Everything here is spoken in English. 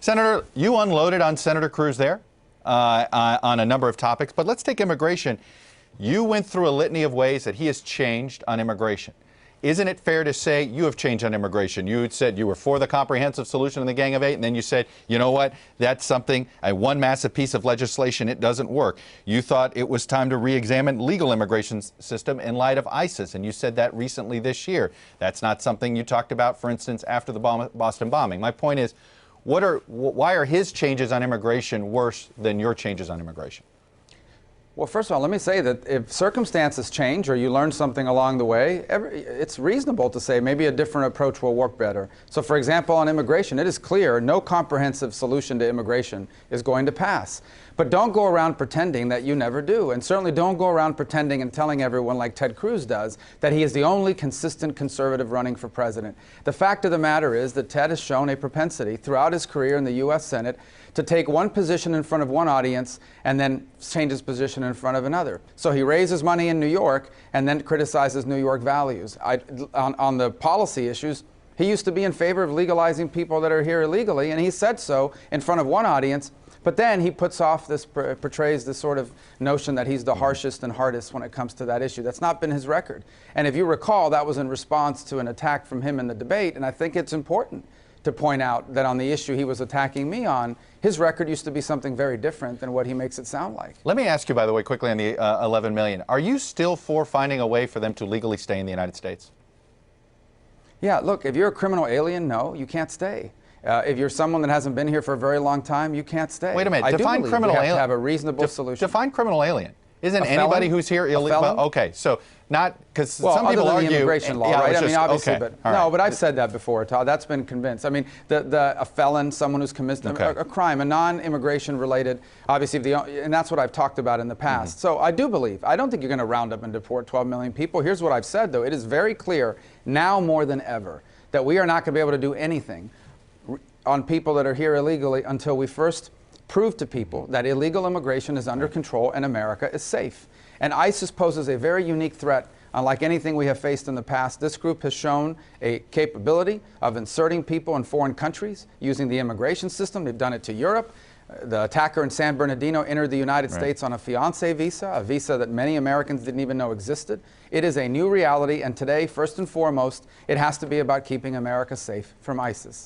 Senator, you unloaded on Senator Cruz there on a number of topics, but let's take immigration. You went through a litany of ways that he has changed on immigration. Isn't it fair to say you have changed on immigration? You said you were for the comprehensive solution in the Gang of Eight, and then you said, you know what, that's something, one massive piece of legislation, it doesn't work. You thought it was time to re-examine legal immigration system in light of ISIS, and you said that recently this year. That's not something you talked about, for instance, after the Boston bombing. My point is, why are his changes on immigration worse than your changes on immigration? Well, first of all, let me say that if circumstances change or you learn something along the way, it's reasonable to say maybe a different approach will work better. So, for example, on immigration, it is clear no comprehensive solution to immigration is going to pass. But don't go around pretending that you never do. And certainly don't go around pretending and telling everyone, like Ted Cruz does, that he is the only consistent conservative running for president. The fact of the matter is that Ted has shown a propensity throughout his career in the U.S. Senate to take one position in front of one audience and then change his position in front of another. So he raises money in New York and then criticizes New York values. On the policy issues, he used to be in favor of legalizing people that are here illegally, and he said so in front of one audience. But then he portrays this sort of notion that he's the harshest and hardest when it comes to that issue. That's not been his record. And if you recall, that was in response to an attack from him in the debate, and I think it's important to point out that on the issue he was attacking me on, his record used to be something very different than what he makes it sound like. Let me ask you, by the way, quickly on the 11 million. Are you still for finding a way for them to legally stay in the United States? Yeah, look, if you're a criminal alien, no, you can't stay. If you're someone that hasn't been here for a very long time, you can't stay. Wait a minute. Define criminal alien. We have to have a reasonable solution. Define criminal alien. Isn't anybody who's here illegal? Well, okay, so not because some people argue the immigration law, yeah, right? Just, I mean, obviously, okay, but no, but I've said that before, Todd. That's been convinced. I mean, a felon, someone who's committed a crime, a non-immigration related, obviously, and that's what I've talked about in the past. So I do believe. I don't think you're going to round up and deport 12 million people. Here's what I've said, though. It is very clear now more than ever that we are not going to be able to do anything on people that are here illegally until we first prove to people that illegal immigration is under control and America is safe. And ISIS poses a very unique threat. Unlike anything we have faced in the past, this group has shown a capability of inserting people in foreign countries using the immigration system. They've done it to Europe. The attacker in San Bernardino entered the United States on a fiancé visa, a visa that many Americans didn't even know existed. It is a new reality, and today, first and foremost, it has to be about keeping America safe from ISIS.